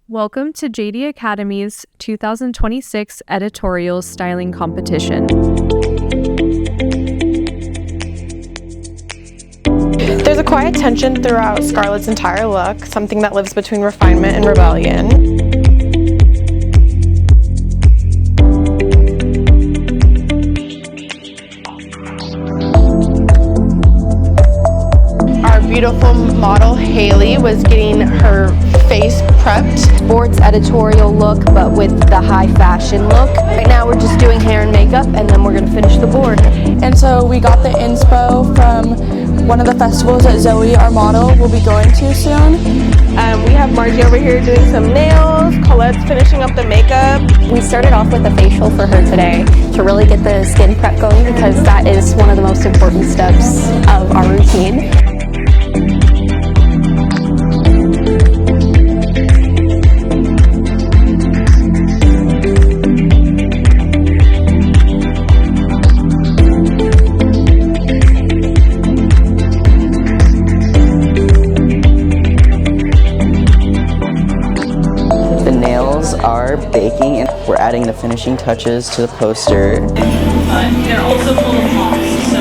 Welcome to JD Academy's 2026 Editorial Styling Competition. There's a quiet tension throughout Scarlett's entire look, something that lives between refinement and rebellion. Our beautiful model Haley was getting her face prepped. Sports editorial look, but with the high fashion look. Right now we're just doing hair and makeup, and then we're gonna finish the board. And so we got the inspo from one of the festivals that Zoe, our model, will be going to soon. We have Margie over here doing some nails. Colette's finishing up the makeup. We started off with a facial for her today to really get the skin prep going, because that is one of the most important steps of our routine. Are baking, and we're adding the finishing touches to the poster. They're also full of moss, so.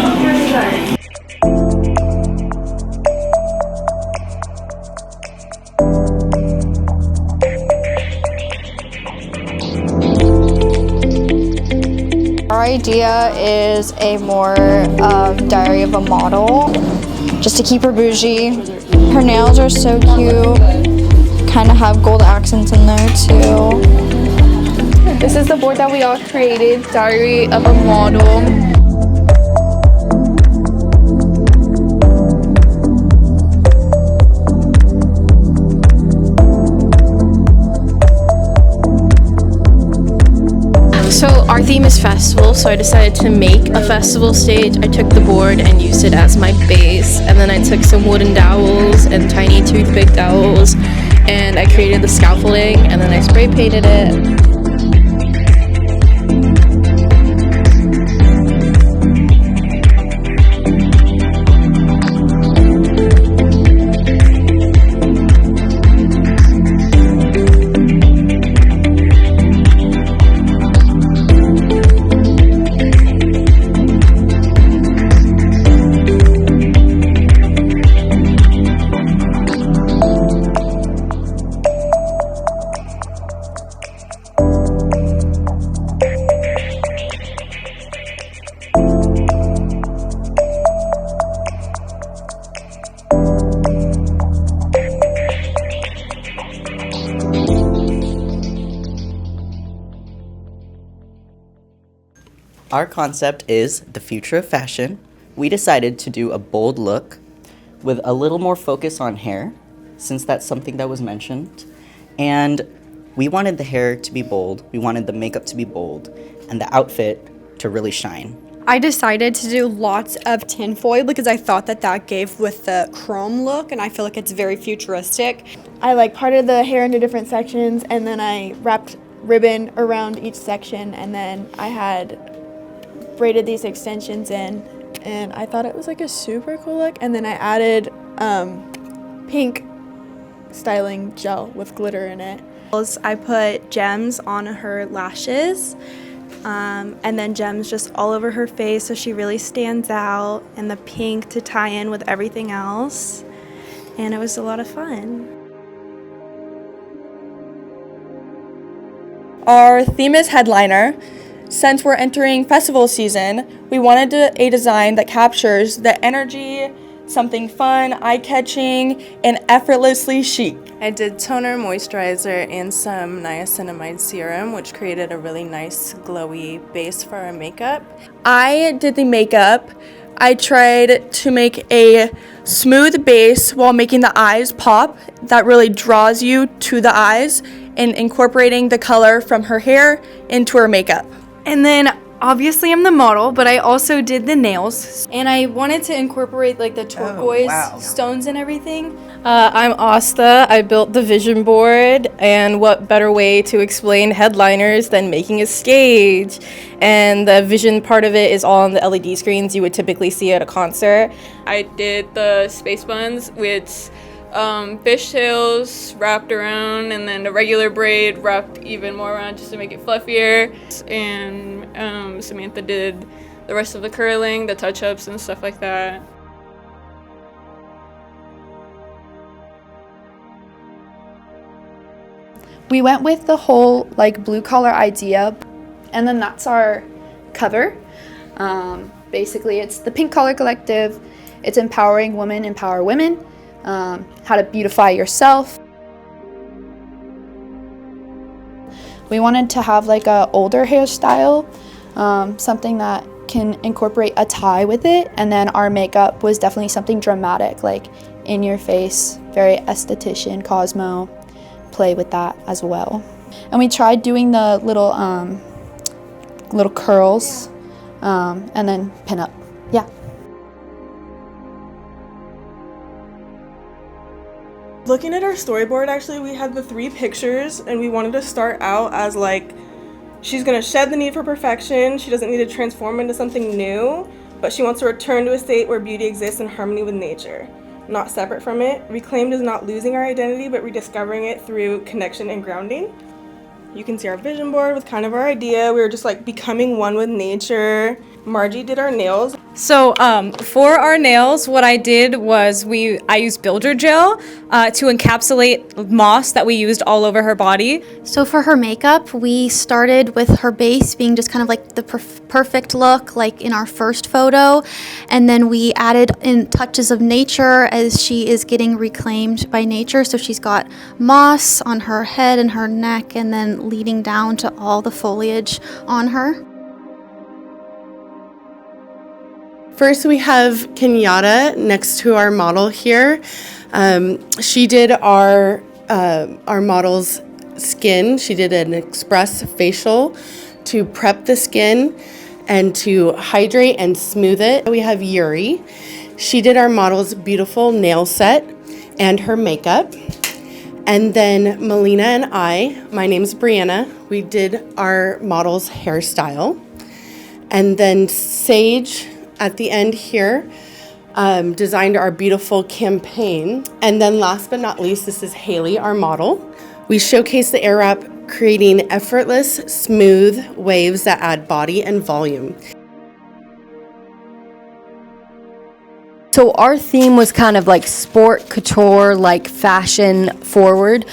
Our idea is a more diary of a model, just to keep her bougie. Her nails are so cute. Kind of have gold accents in there too. This is the board that we all created, Diary of a Model. So our theme is festival, so I decided to make a festival stage. I took the board and used it as my base, and then I took some wooden dowels and tiny toothpick dowels, and I created the scaffolding, and then I spray painted it. Our concept is the future of fashion. We decided to do a bold look with a little more focus on hair, since that's something that was mentioned. And we wanted the hair to be bold, we wanted the makeup to be bold, and the outfit to really shine. I decided to do lots of tinfoil because I thought that gave with the chrome look, and I feel like it's very futuristic. I parted the hair into different sections, and then I wrapped ribbon around each section, and then I had braided these extensions in, and I thought it was a super cool look. And then I added pink styling gel with glitter in it. I put gems on her lashes, and then gems just all over her face so she really stands out, and the pink to tie in with everything else, and it was a lot of fun. Our theme is headliner. Since we're entering festival season, we wanted a design that captures the energy, something fun, eye-catching, and effortlessly chic. I did toner, moisturizer, and some niacinamide serum, which created a really nice glowy base for our makeup. I did the makeup. I tried to make a smooth base while making the eyes pop that really draws you to the eyes, and incorporating the color from her hair into her makeup. And then obviously I'm the model, but I also did the nails, and I wanted to incorporate the turquoise stones and everything. I'm Asta. I built the vision board, and what better way to explain headliners than making a stage? And the vision part of it is all on the LED screens you would typically see at a concert. I did the space buns, which fishtails wrapped around, and then the regular braid wrapped even more around just to make it fluffier. And Samantha did the rest of the curling, the touch-ups, and stuff like that. We went with the whole like blue collar idea, and then that's our cover. Basically, it's the Pink Collar Collective. It's empowering women empower women, how to beautify yourself. We wanted to have like a older hairstyle, something that can incorporate a tie with it, and then our makeup was definitely something dramatic, like in your face, very esthetician, Cosmo, play with that as well. And we tried doing the little curls and then pin up. Yeah. Looking at our storyboard, actually, we had the 3 pictures, and we wanted to start out as like, she's gonna shed the need for perfection, she doesn't need to transform into something new, but she wants to return to a state where beauty exists in harmony with nature, not separate from it. Reclaimed is not losing our identity, but rediscovering it through connection and grounding. You can see our vision board with kind of our idea. We were just like becoming one with nature. Margie did our nails. So for our nails, what I did was I used builder gel to encapsulate moss that we used all over her body. So for her makeup, we started with her base being just kind of like the perfect look, like in our first photo. And then we added in touches of nature as she is getting reclaimed by nature. So she's got moss on her head and her neck, and then leading down to all the foliage on her. First, we have Kenyatta next to our model here. She did our model's skin. She did an express facial to prep the skin and to hydrate and smooth it. We have Yuri. She did our model's beautiful nail set and her makeup. And then Melina and my name's Brianna, we did our model's hairstyle. And then Sage, at the end here, designed our beautiful campaign. And then last but not least, this is Haley, our model. We showcase the air wrap, creating effortless, smooth waves that add body and volume. So our theme was kind of like sport, couture, like fashion forward.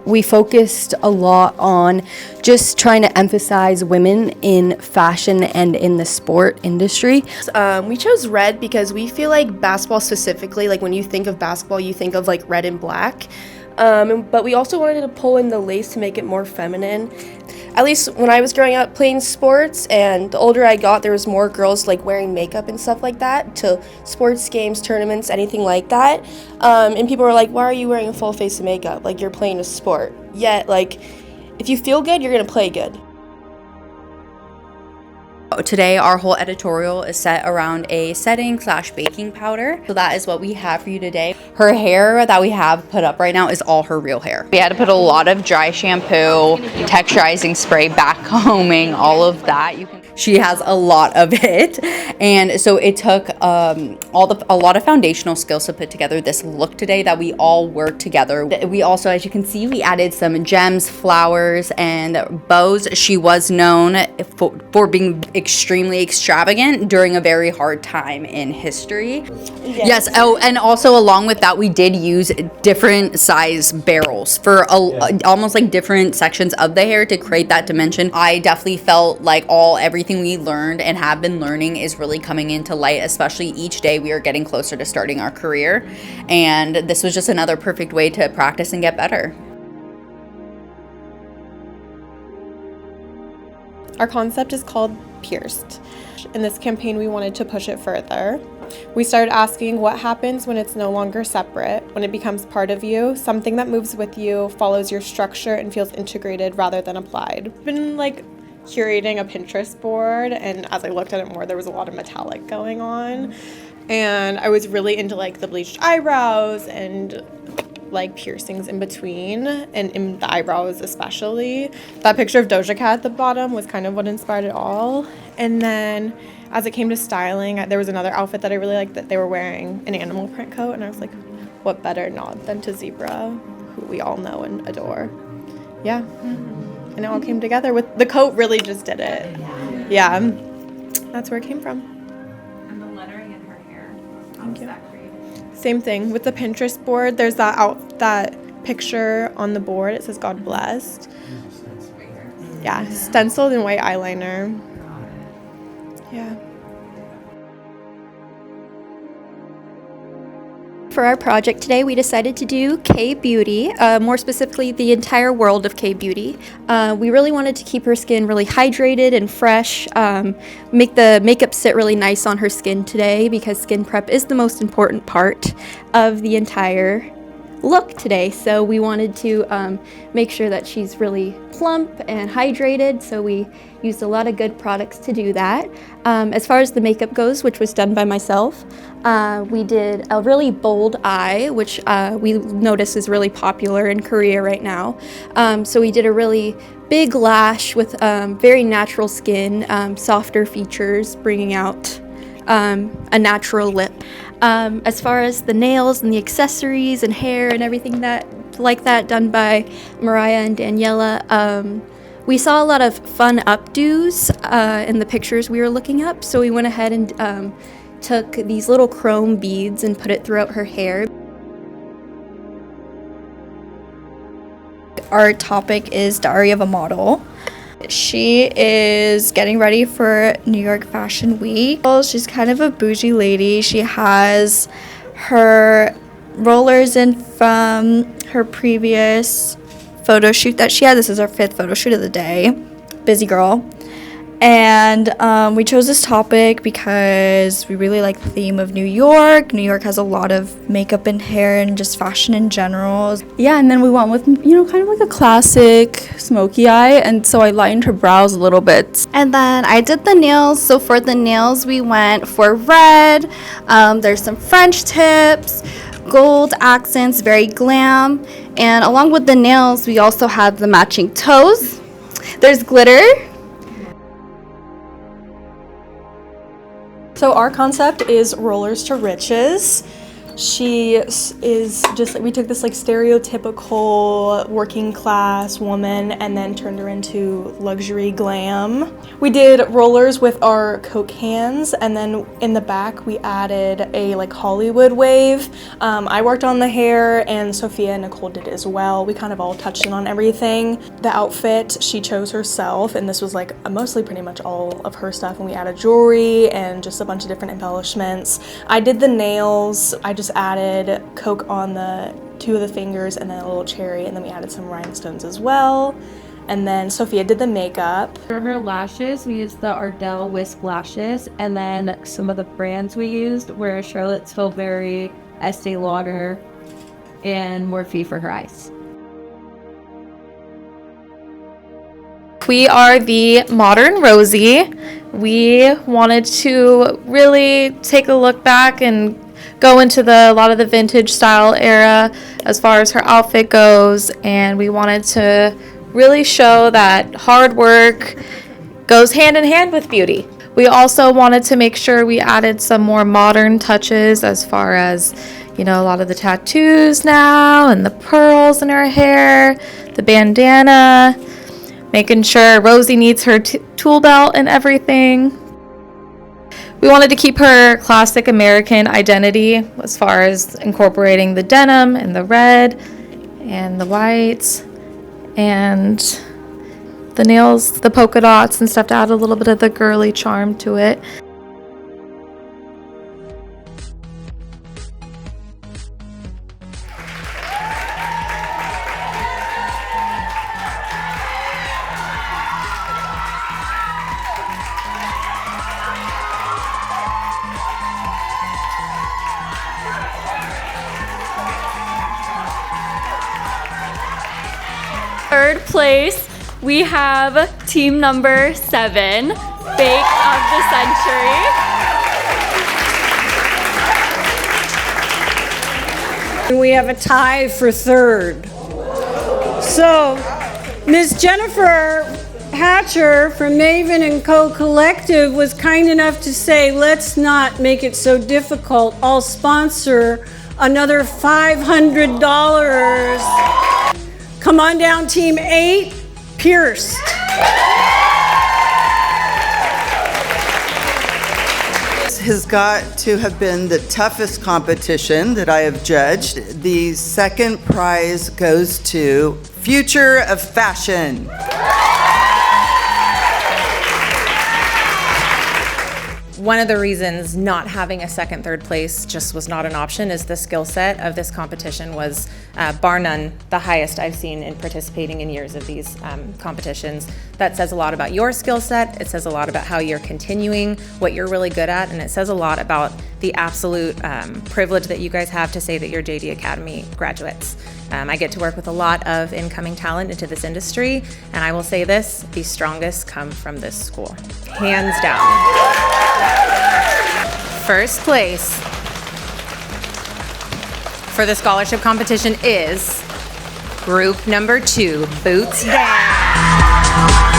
We focused a lot on just trying to emphasize women in fashion and in the sport industry. We chose red because we feel like basketball specifically, like when you think of basketball, you think of like red and black. But we also wanted to pull in the lace to make it more feminine. At least when I was growing up playing sports, and the older I got, there was more girls like wearing makeup and stuff like that to sports games, tournaments, anything like that. And people were like, why are you wearing a full face of makeup? Like, you're playing a sport. Yet, like, if you feel good, you're gonna play good. Today, our whole editorial is set around a setting/baking powder. So that is what we have for you today. Her hair that we have put up right now is all her real hair. We had to put a lot of dry shampoo, texturizing spray, back combing, all of that. She has a lot of it, and so it took a lot of foundational skills to put together this look today that we all worked together. We also, as you can see, we added some gems, flowers, and bows. She was known for being extremely extravagant during a very hard time in history. Yes. Oh, and also along with that, we did use different size barrels for almost like different sections of the hair to create that dimension. I definitely felt like everything we learned and have been learning is really coming into light, especially each day we are getting closer to starting our career. And this was just another perfect way to practice and get better. Our concept is called Pierced. In this campaign, we wanted to push it further. We started asking what happens when it's no longer separate, when it becomes part of you, something that moves with you, follows your structure, and feels integrated rather than applied. I've been curating a Pinterest board, and as I looked at it more, there was a lot of metallic going on, and I was really into the bleached eyebrows and piercings in between, and in the eyebrows especially. That picture of Doja Cat at the bottom was kind of what inspired it all. And then as it came to styling, there was another outfit that I really liked that they were wearing, an animal print coat, and I was like, what better nod than to Zebra, who we all know and adore. Yeah. And it all came together with the coat really just did it. Yeah. That's where it came from. And the lettering in her hair. Thank you. Same thing with the Pinterest board. There's that picture on the board. It says God blessed. Yeah, stenciled in white eyeliner. Yeah. For our project today, we decided to do K-beauty, more specifically the entire world of K-beauty. We really wanted to keep her skin really hydrated and fresh, make the makeup sit really nice on her skin today because skin prep is the most important part of the entire look today. So we wanted to make sure that she's really plump and hydrated, so we used a lot of good products to do that. As far as the makeup goes, which was done by myself, we did a really bold eye, which we notice is really popular in Korea right now. So we did a really big lash with very natural skin, softer features, bringing out a natural lip. As far as the nails and the accessories and hair and everything like that done by Mariah and Daniela, we saw a lot of fun updos in the pictures we were looking up, so we went ahead and took these little chrome beads and put it throughout her hair. Our topic is Diary of a Model. She is getting ready for New York Fashion Week. She's kind of a bougie lady. She has her rollers in from her previous photo shoot that she had. This is our 5th photo shoot of the day. Busy girl. And we chose this topic because we really like the theme of New York. New York has a lot of makeup and hair and just fashion in general. Yeah, and then we went with, kind of like a classic smoky eye, and so I lined her brows a little bit. And then I did the nails. So for the nails, we went for red. There's some French tips, gold accents, very glam. And along with the nails, we also have the matching toes. There's glitter. So our concept is rollers to riches. She is just, we took this like stereotypical working class woman and then turned her into luxury glam. We did rollers with our Coke hands, and then in the back we added a like Hollywood wave. I worked on the hair and Sophia and Nicole did as well. We kind of all touched in on everything. The outfit she chose herself, and this was like mostly pretty much all of her stuff, and we added jewelry and just a bunch of different embellishments. I did the nails. I just added Coke on the 2 of the fingers and then a little cherry, and then we added some rhinestones as well. And then Sophia did the makeup. For her lashes, we used the Ardell Wisp lashes, and then some of the brands we used were Charlotte Tilbury, Estee Lauder, and Morphe for her eyes. We are the Modern Rosie. We wanted to really take a look back and go into a lot of the vintage style era as far as her outfit goes, and we wanted to really show that hard work goes hand in hand with beauty. We also wanted to make sure we added some more modern touches as far as, a lot of the tattoos now and the pearls in her hair, the bandana, making sure Rosie needs her tool belt and everything. We wanted to keep her classic American identity as far as incorporating the denim and the red and the whites and the nails, the polka dots and stuff to add a little bit of the girly charm to it. Third place, we have team number 7, Bake of the Century. And we have a tie for 3rd. So, Ms. Jennifer Hatcher from Maven & Co. Collective was kind enough to say, let's not make it so difficult. I'll sponsor another $500. Come on down, Team 8, Pierced. Has got to have been the toughest competition that I have judged. The second prize goes to Future of Fashion. One of the reasons not having a second, third place just was not an option is the skill set of this competition was, bar none, the highest I've seen in participating in years of these competitions. That says a lot about your skill set, it says a lot about how you're continuing what you're really good at, and it says a lot about the absolute privilege that you guys have to say that you're JD Academy graduates. I get to work with a lot of incoming talent into this industry, and I will say this, the strongest come from this school, hands down. First place for the scholarship competition is group number 2, Boots Down.